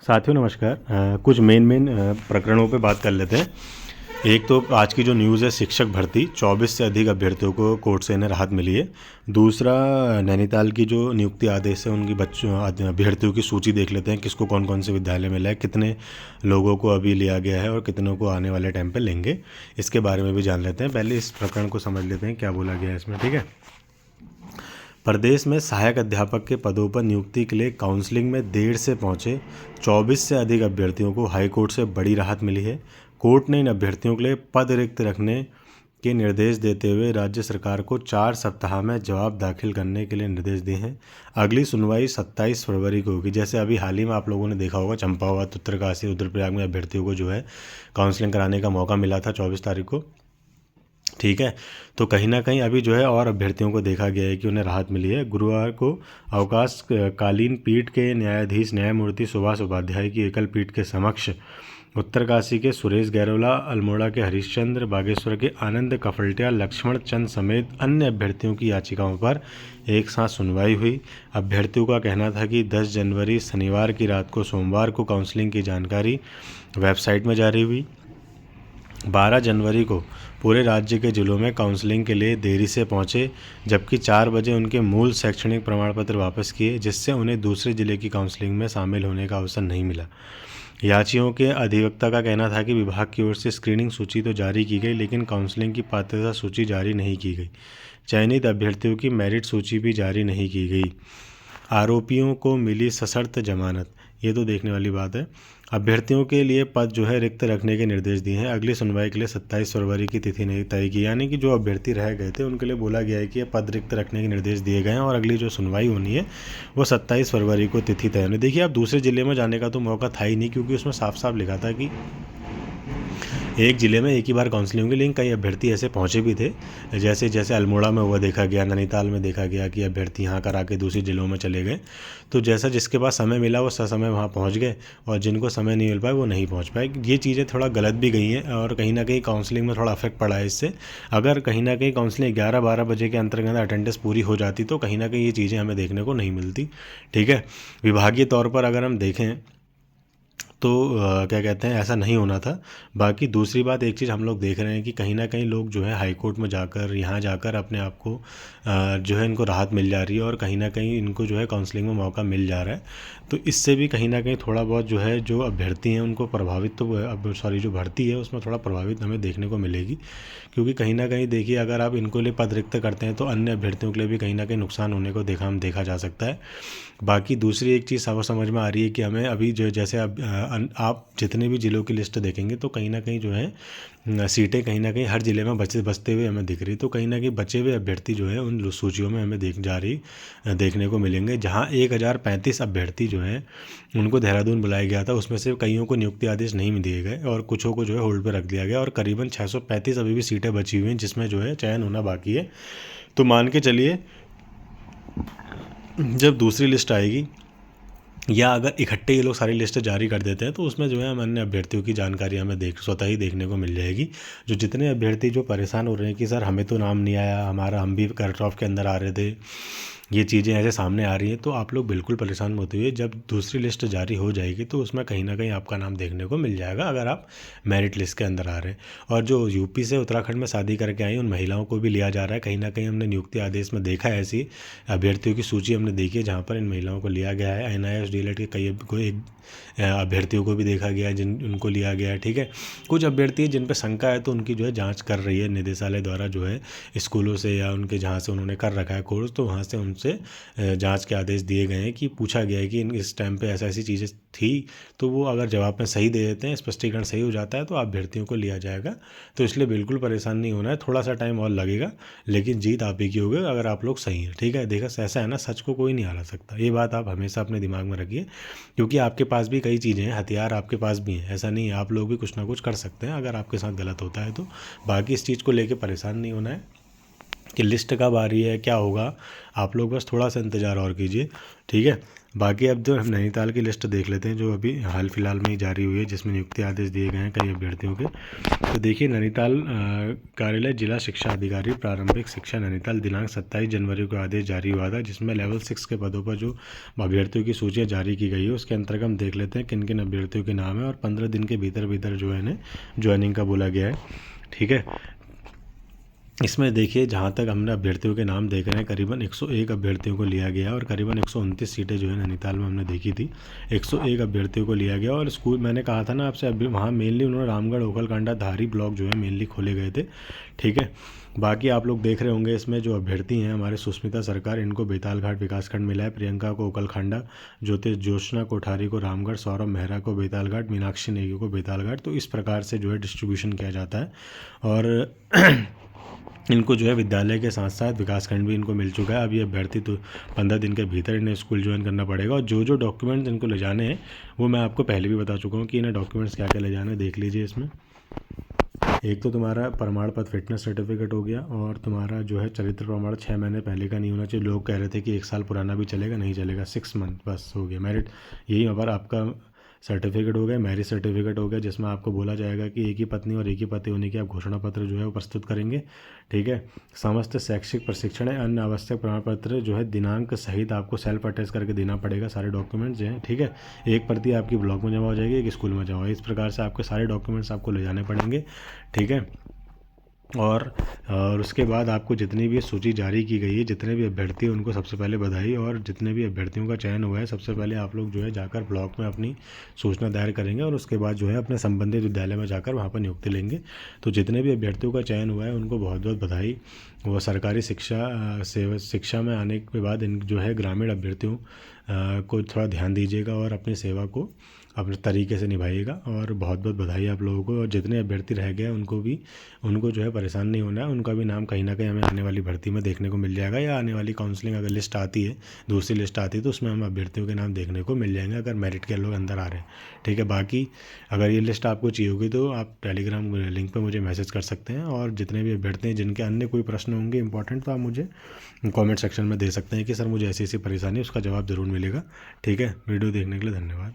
साथियों नमस्कार। कुछ मेन प्रकरणों पे बात कर लेते हैं। एक तो आज की जो न्यूज़ है, शिक्षक भर्ती 24 से अधिक अभ्यर्थियों को कोर्ट से इन्हें राहत मिली है। दूसरा, नैनीताल की जो नियुक्ति आदेश है उनकी अभ्यर्थियों की सूची देख लेते हैं, किसको कौन कौन से विद्यालय मिला है, कितने लोगों को अभी लिया गया है और कितनों को आने वाले टाइम पे लेंगे, इसके बारे में भी जान लेते हैं। पहले इस प्रकरण को समझ लेते हैं क्या बोला गया है इसमें। ठीक है। प्रदेश में सहायक अध्यापक के पदों पर नियुक्ति के लिए काउंसलिंग में देर से पहुंचे 24 से अधिक अभ्यर्थियों को हाईकोर्ट से बड़ी राहत मिली है। कोर्ट ने इन अभ्यर्थियों के लिए पद रिक्त रखने के निर्देश देते हुए राज्य सरकार को 4 सप्ताह में जवाब दाखिल करने के लिए निर्देश दिए हैं। अगली सुनवाई 27 फरवरी को होगी। जैसे अभी हाल ही में आप लोगों ने देखा होगा, चंपावत, उत्तरकाशी, रुद्रप्रयाग में अभ्यर्थियों को जो है काउंसलिंग कराने का मौका मिला था 24 तारीख को। ठीक है। तो कहीं ना कहीं अभी जो है और अभ्यर्थियों को देखा गया है कि उन्हें राहत मिली है। गुरुवार को अवकाशकालीन पीठ के न्यायाधीश न्यायमूर्ति सुभाष उपाध्याय की एकल पीठ के समक्ष उत्तरकाशी के सुरेश गैरोला, अल्मोड़ा के हरीशचंद्र, बागेश्वर के आनंद कफलटिया, लक्ष्मण चंद समेत अन्य अभ्यर्थियों की याचिकाओं पर एक साथ सुनवाई हुई। अभ्यर्थियों का कहना था कि 10 जनवरी शनिवार की रात को सोमवार को काउंसलिंग की जानकारी वेबसाइट में जारी हुई। 12 जनवरी को पूरे राज्य के जिलों में काउंसलिंग के लिए देरी से पहुंचे, जबकि 4 बजे उनके मूल शैक्षणिक प्रमाण पत्र वापस किए, जिससे उन्हें दूसरे जिले की काउंसलिंग में शामिल होने का अवसर नहीं मिला। याचियों के अधिवक्ता का कहना था कि विभाग की ओर से स्क्रीनिंग सूची तो जारी की गई, लेकिन काउंसलिंग की पात्रता सूची जारी नहीं की गई। चयनित अभ्यर्थियों की मेरिट सूची भी जारी नहीं की गई। आरोपियों को मिली सशर्त जमानत, ये तो देखने वाली बात है। अभ्यर्थियों के लिए पद जो है रिक्त रखने के निर्देश दिए हैं। अगली सुनवाई के लिए 27 फरवरी की तिथि नहीं तय की, यानी कि जो अभ्यर्थी रह गए थे उनके लिए बोला गया है कि ये पद रिक्त रखने के निर्देश दिए गए हैं और अगली जो सुनवाई होनी है वो 27 फरवरी को तिथि तय होनी। देखिए, अब दूसरे ज़िले में जाने का तो मौका था ही नहीं, क्योंकि उसमें साफ साफ लिखा था कि एक ज़िले में एक ही बार काउंसलिंग होगी। लेकिन कई अभ्यर्थी ऐसे पहुँचे भी थे, जैसे जैसे अल्मोड़ा में हुआ देखा गया, नैनीताल में देखा गया कि अभ्यर्थी यहाँ करा के दूसरे ज़िलों में चले गए। तो जैसा जिसके पास समय मिला वो ससमय वहाँ पहुँच गए, और जिनको समय नहीं मिल पाया वो नहीं पहुँच पाए। ये चीज़ें थोड़ा गलत भी गई हैं और कहीं ना कहीं काउंसलिंग में थोड़ा अफेक्ट पड़ा है इससे। अगर कहीं ना कहीं काउंसलिंग 11-12 बजे के अंतर्गत अटेंडेंस पूरी हो जाती तो कहीं ना कहीं ये चीज़ें हमें देखने को नहीं मिलती। ठीक है। विभागीय तौर पर अगर हम देखें तो क्या कहते हैं, ऐसा नहीं होना था। बाकी दूसरी बात, एक चीज़ हम लोग देख रहे हैं कि कहीं ना कहीं लोग जो है हाई कोर्ट में जाकर, यहाँ जाकर अपने आप को जो है इनको राहत मिल जा रही है और कहीं ना कहीं इनको जो है काउंसलिंग में मौका मिल जा रहा है। तो इससे भी कहीं ना कहीं थोड़ा बहुत जो है जो अभ्यर्थी हैं उनको प्रभावित तो जो भर्ती है उसमें थोड़ा प्रभावित हमें देखने को मिलेगी। क्योंकि कहीं ना कहीं देखिए, अगर आप इनको लिए पद रिक्त करते हैं तो अन्य अभ्यर्थियों के लिए भी कहीं ना कहीं नुकसान होने को देखा जा सकता है। बाकी दूसरी एक चीज़ समझ में आ रही है कि हमें अभी जो जैसे अब आप जितने भी ज़िलों की लिस्ट देखेंगे तो कहीं ना कहीं जो है सीटें कहीं ना कहीं हर ज़िले में बचते हुए हमें दिख रही। तो कहीं ना कहीं बचे हुए अभ्यर्थी जो है उन सूचियों में हमें देखने को मिलेंगे। जहां 1035 अभ्यर्थी जो हैं उनको देहरादून बुलाया गया था, उसमें से कईयों को नियुक्ति आदेश नहीं दिए गए और कुछों को जो है होल्ड पर रख दिया गया, और करीबन 635 अभी भी सीटें बची हुई हैं जिसमें जो है चयन होना बाकी है। तो मान के चलिए, जब दूसरी लिस्ट आएगी या अगर इकट्ठे ये लोग सारी लिस्ट जारी कर देते हैं तो उसमें जो है हम अन्य अभ्यर्थियों की जानकारी हमें स्वतः ही देखने को मिल जाएगी। जो जितने अभ्यर्थी जो परेशान हो रहे हैं कि सर हमें तो नाम नहीं आया, हम भी कट ऑफ के अंदर आ रहे थे, ये चीज़ें ऐसे सामने आ रही हैं, तो आप लोग बिल्कुल परेशान मत होइए। जब दूसरी लिस्ट जारी हो जाएगी तो उसमें कहीं ना कहीं आपका नाम देखने को मिल जाएगा, अगर आप मेरिट लिस्ट के अंदर आ रहे हैं। और जो यूपी से उत्तराखंड में शादी करके आई उन महिलाओं को भी लिया जा रहा है। कहीं ना कहीं हमने नियुक्ति आदेश में देखा है, ऐसी अभ्यर्थियों की सूची हमने देखी है जहाँ पर इन महिलाओं को लिया गया है। NIS DLED के कई अभ्यर्थियों को भी देखा गया है उनको लिया गया है। ठीक है। कुछ अभ्यर्थी जिन पर शंका है तो उनकी जो है जाँच कर रही है निदेशालय द्वारा, जो है स्कूलों से या उनके जहाँ से उन्होंने कर रखा है कोर्स, तो वहाँ से उनसे जांच के आदेश दिए गए हैं कि पूछा गया है कि इस टाइम पे ऐसी चीज़ें थी, तो वो अगर जवाब में सही दे देते हैं, स्पष्टीकरण सही हो जाता है तो अभ्यर्थियों को लिया जाएगा। तो इसलिए बिल्कुल परेशान नहीं होना है, थोड़ा सा टाइम और लगेगा लेकिन जीत आप ही की होगी अगर आप लोग सही हैं। ठीक है। देखा, ऐसा है ना, सच को कोई नहीं हरा सकता, ये बात आप हमेशा अपने दिमाग में रखिए। क्योंकि आपके पास भी कई चीज़ें हैं, हथियार आपके पास भी हैं, ऐसा नहीं है, आप लोग भी कुछ ना कुछ कर सकते हैं अगर आपके साथ गलत होता है तो। बाकी इस चीज़ को लेकर परेशान नहीं होना है कि लिस्ट कब आ रही है क्या होगा, आप लोग बस थोड़ा सा इंतज़ार और कीजिए। ठीक है। बाकी अब जो हम नैनीताल की लिस्ट देख लेते हैं जो अभी हाल फिलहाल में ही जारी हुई है, जिसमें नियुक्ति आदेश दिए गए हैं कई अभ्यर्थियों के। तो देखिए, नैनीताल कार्यालय जिला शिक्षा अधिकारी प्रारंभिक शिक्षा नैनीताल दिनांक 27 जनवरी को आदेश जारी हुआ था, जिसमें लेवल 6 के पदों पर जो अभ्यर्थियों की सूचियाँ जारी की गई है उसके अंतर्गत हम देख लेते हैं किन किन अभ्यर्थियों के नाम है और 15 दिन के भीतर भीतर जो है इन्हें ज्वाइनिंग का बोला गया है। ठीक है, इसमें देखिए जहाँ तक हमने अभ्यर्थियों के नाम देख रहे हैं, करीबन 101 अभ्यर्थियों को लिया गया और करीबन 129 सीटें जो है नैनीताल में हमने देखी थी। 101 अभ्यर्थियों को लिया गया और स्कूल मैंने कहा था ना आपसे, अभी वहाँ मेनली उन्होंने रामगढ़, ओखलकांडा, धारी ब्लॉक जो है मेनली खोले गए थे। ठीक है, बाकी आप लोग देख रहे होंगे इसमें जो अभ्यर्थी हैं हमारे सुष्मिता सरकार, इनको बेतालघाट विकासखंड मिला है, प्रियंका को ओखलकांडा, ज्योत्सना कोठारी को रामगढ़, सौरभ मेहरा को बेतालघाट, मीनाक्षी नेगी को बेतालघाट। तो इस प्रकार से जो है डिस्ट्रीब्यूशन किया जाता है और इनको जो है विद्यालय के साथ साथ विकासखंड भी इनको मिल चुका है। अब ये अभ्यर्थी तो 15 दिन के भीतर इन्हें स्कूल ज्वाइन करना पड़ेगा और जो जो डॉक्यूमेंट्स इनको ले जाने हैं वो मैं आपको पहले भी बता चुका हूँ कि इन्हें डॉक्यूमेंट्स क्या क्या ले जाने हैं। देख लीजिए, इसमें एक तो तुम्हारा प्रमाण पत्र फिटनेस सर्टिफिकेट हो गया और तुम्हारा जो है चरित्र प्रमाण 6 महीने पहले का नहीं होना चाहिए। लोग कह रहे थे कि 1 साल पुराना भी चलेगा, नहीं चलेगा, 6 मंथ बस हो गया। मेरिट यही पर आपका सर्टिफिकेट हो गया, मैरिज सर्टिफिकेट हो गया, जिसमें आपको बोला जाएगा कि एक ही पत्नी और एक ही पति होने की आप घोषणा पत्र जो है वो प्रस्तुत करेंगे। ठीक है, समस्त शैक्षिक प्रशिक्षण है, अन्य आवश्यक प्रमाण पत्र जो है दिनांक सहित आपको सेल्फ अटेस्ट करके देना पड़ेगा, सारे डॉक्यूमेंट्स जो हैं। ठीक है, एक प्रति आपकी ब्लॉक में जमा हो जाएगी, एक स्कूल में जमा हो, इस प्रकार से आपके सारे डॉक्यूमेंट्स आपको ले जाने पड़ेंगे। ठीक है, और उसके बाद आपको जितनी भी सूची जारी की गई है, जितने भी अभ्यर्थी हैं उनको सबसे पहले बधाई, और जितने भी अभ्यर्थियों का चयन हुआ है सबसे पहले आप लोग जो है जाकर ब्लॉक में अपनी सूचना दायर करेंगे और उसके बाद जो है अपने संबंधित विद्यालय में जाकर वहाँ पर नियुक्ति लेंगे। तो जितने भी अभ्यर्थियों का चयन हुआ है उनको बहुत बहुत बधाई। वो सरकारी शिक्षा में आने के बाद इन जो है ग्रामीण अभ्यर्थियों को थोड़ा ध्यान दीजिएगा और अपनी सेवा को अपने तरीके से निभाइएगा, और बहुत बहुत बधाई आप लोगों को। और जितने अभ्यर्थी रह गए उनको जो है परेशान नहीं होना है, उनका भी नाम कहीं ना कहीं हमें आने वाली भर्ती में देखने को मिल जाएगा, या आने वाली काउंसलिंग अगर लिस्ट आती है, दूसरी लिस्ट आती है तो उसमें हम अभ्यर्थियों के नाम देखने को मिल जाएंगे अगर मेरिट के लोग अंदर आ रहे हैं। ठीक है, बाकी अगर ये लिस्ट आपको चाहिए होगी तो आप टेलीग्राम लिंक पर मुझे मैसेज कर सकते हैं, और जितने भी अभ्यर्थी हैं जिनके अन्य कोई प्रश्न होंगे इंपॉर्टेंट तो आप मुझे कॉमेंट सेक्शन में दे सकते हैं कि सर मुझे ऐसी ऐसी परेशानी, उसका जवाब ज़रूर मिलेगा। ठीक है, वीडियो देखने के लिए धन्यवाद।